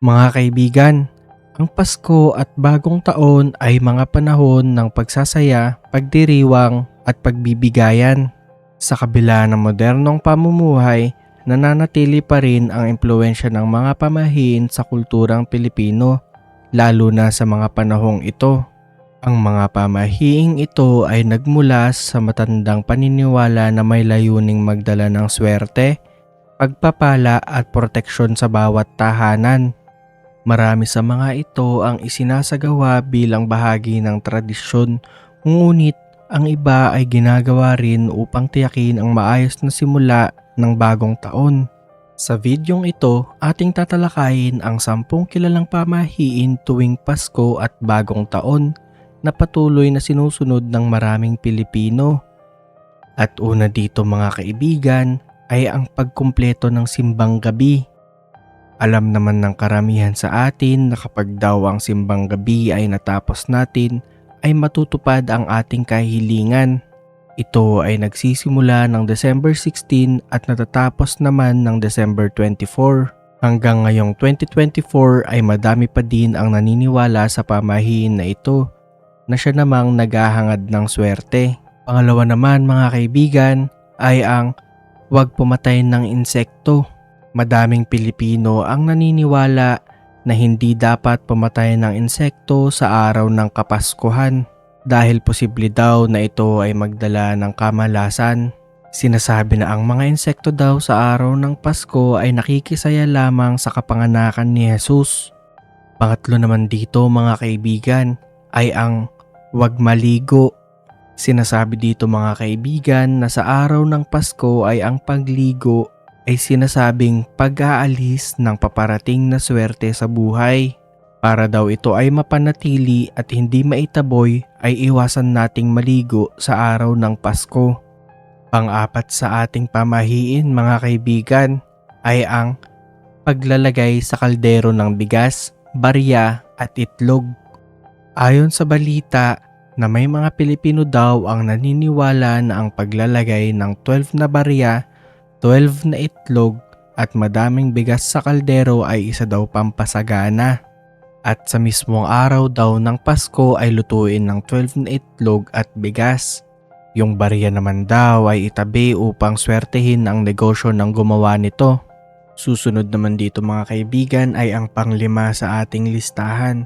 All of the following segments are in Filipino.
Mga kaibigan, ang Pasko at Bagong Taon ay mga panahon ng pagsasaya, pagdiriwang at pagbibigayan. Sa kabila ng modernong pamumuhay, nananatili pa rin ang impluwensya ng mga pamahiin sa kulturang Pilipino, lalo na sa mga panahong ito. Ang mga pamahiing ito ay nagmula sa matandang paniniwala na may layuning magdala ng swerte, pagpapala at proteksyon sa bawat tahanan. Marami sa mga ito ang isinasagawa bilang bahagi ng tradisyon, ngunit ang iba ay ginagawa rin upang tiyakin ang maayos na simula ng bagong taon. Sa videong ito, ating tatalakayin ang 10 kilalang pamahiin tuwing Pasko at Bagong Taon na patuloy na sinusunod ng maraming Pilipino. At una dito mga kaibigan ay ang pagkumpleto ng simbang gabi. Alam naman ng karamihan sa atin na kapag daw ang simbang gabi ay natapos natin, ay matutupad ang ating kahilingan. Ito ay nagsisimula ng December 16 at natatapos naman ng December 24. Hanggang ngayong 2024 ay madami pa din ang naniniwala sa pamahiin na ito, na siya namang naghahangad ng swerte. Pangalawa naman mga kaibigan ay ang huwag pumatay ng insekto. Madaming Pilipino ang naniniwala na hindi dapat pumatay ng insekto sa araw ng Kapaskuhan dahil posible daw na ito ay magdala ng kamalasan. Sinasabi na ang mga insekto daw sa araw ng Pasko ay nakikisaya lamang sa kapanganakan ni Jesus. Pangatlo naman dito mga kaibigan ay ang huwag maligo. Sinasabi dito mga kaibigan na sa araw ng Pasko ay ang pagligo ay sinasabing pag-aalis ng paparating na swerte sa buhay. Para daw ito ay mapanatili at hindi maitaboy ay iwasan nating maligo sa araw ng Pasko. Pang-apat sa ating pamahiin mga kaibigan ay ang paglalagay sa kaldero ng bigas, barya at itlog. Ayon sa balita na may mga Pilipino daw ang naniniwala na ang paglalagay ng 12 na barya, 12 na itlog at madaming bigas sa kaldero ay isa daw pampasagana. At sa mismong araw daw ng Pasko ay lutuin ng 12 na itlog at bigas. Yung barya naman daw ay itabi upang swertehin ang negosyo ng gumawa nito. Susunod naman dito mga kaibigan ay ang panglima sa ating listahan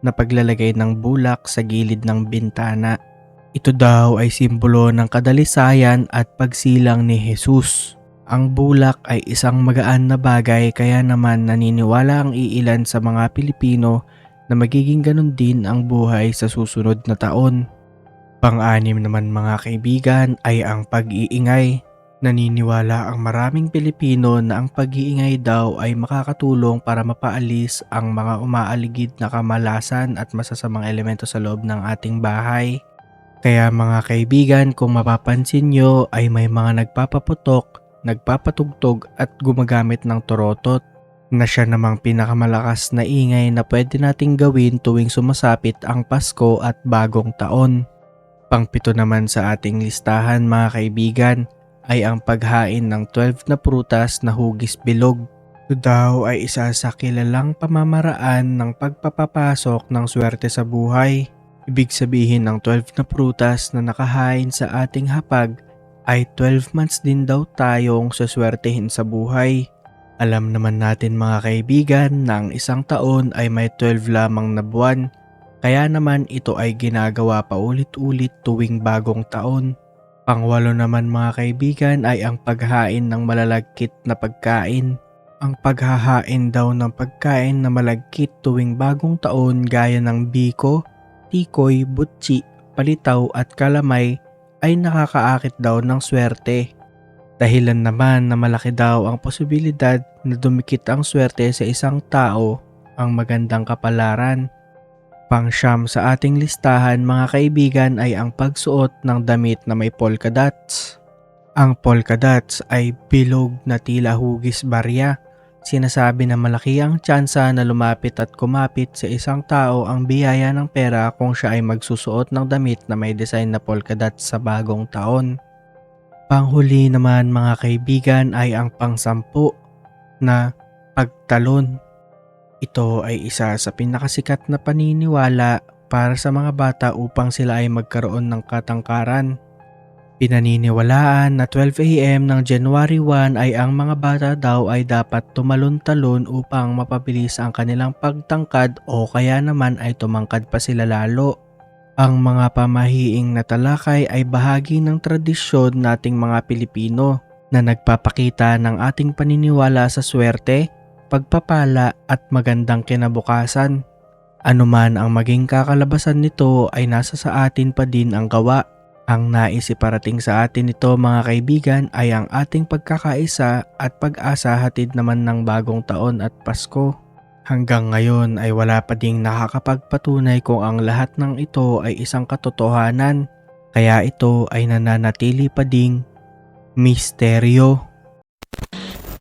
na paglalagay ng bulak sa gilid ng bintana. Ito daw ay simbolo ng kadalisayan at pagsilang ni Jesus. Ang bulak ay isang magaan na bagay kaya naman naniniwala ang iilan sa mga Pilipino na magiging ganun din ang buhay sa susunod na taon. Pang-anim naman mga kaibigan ay ang pag-iingay. Naniniwala ang maraming Pilipino na ang pag-iingay daw ay makakatulong para mapaalis ang mga umaaligid na kamalasan at masasamang elemento sa loob ng ating bahay. Kaya mga kaibigan, kung mapapansin nyo ay may mga nagpapaputok, nagpapatugtog at gumagamit ng torotot na siya namang pinakamalakas na ingay na pwede nating gawin tuwing sumasapit ang Pasko at Bagong Taon. Pangpito naman sa ating listahan mga kaibigan ay ang paghain ng 12 na prutas na hugis bilog. Ito daw ay isa sa kilalang pamamaraan ng pagpapapasok ng swerte sa buhay. Ibig sabihin ng 12 na prutas na nakahain sa ating hapag ay 12 months din daw tayong suswertehin sa buhay. Alam naman natin mga kaibigan na ang isang taon ay may 12 lamang na buwan, kaya naman ito ay ginagawa pa ulit-ulit tuwing Bagong Taon. Pangwalo naman mga kaibigan ay ang paghain ng malalagkit na pagkain. Ang paghahain daw ng pagkain na malagkit tuwing Bagong Taon gaya ng biko, tikoy, butsi, palitaw at kalamay ay nakakaakit daw ng swerte. Dahilan naman na malaki daw ang posibilidad na dumikit ang swerte sa isang tao ang magandang kapalaran. Pangsyam sa ating listahan mga kaibigan ay ang pagsuot ng damit na may polka dots. Ang polka dots ay bilog na tila hugis barya. Sinasabi na malaki ang tsansa na lumapit at kumapit sa isang tao ang biyaya ng pera kung siya ay magsusuot ng damit na may design na polka dots sa Bagong Taon. Panghuli naman mga kaibigan ay ang pang-10 na pagtalon. Ito ay isa sa pinakasikat na paniniwala para sa mga bata upang sila ay magkaroon ng katangkaran. Pinaniniwalaan na 12 AM ng January 1 ay ang mga bata daw ay dapat tumalon-talon upang mapabilis ang kanilang pagtangkad o kaya naman ay tumangkad pa sila lalo. Ang mga pamahiing na talakay ay bahagi ng tradisyon nating mga Pilipino na nagpapakita ng ating paniniwala sa swerte, pagpapala at magandang kinabukasan. Anuman ang maging kakalabasan nito ay nasa sa atin pa din ang gawa. Ang nais iparating sa atin nito mga kaibigan ay ang ating pagkakaisa at pag-asa hatid naman ng bagong taon at Pasko. Hanggang ngayon ay wala pa ding nakakapagpatunay kung ang lahat ng ito ay isang katotohanan, kaya ito ay nananatili pa ding misteryo.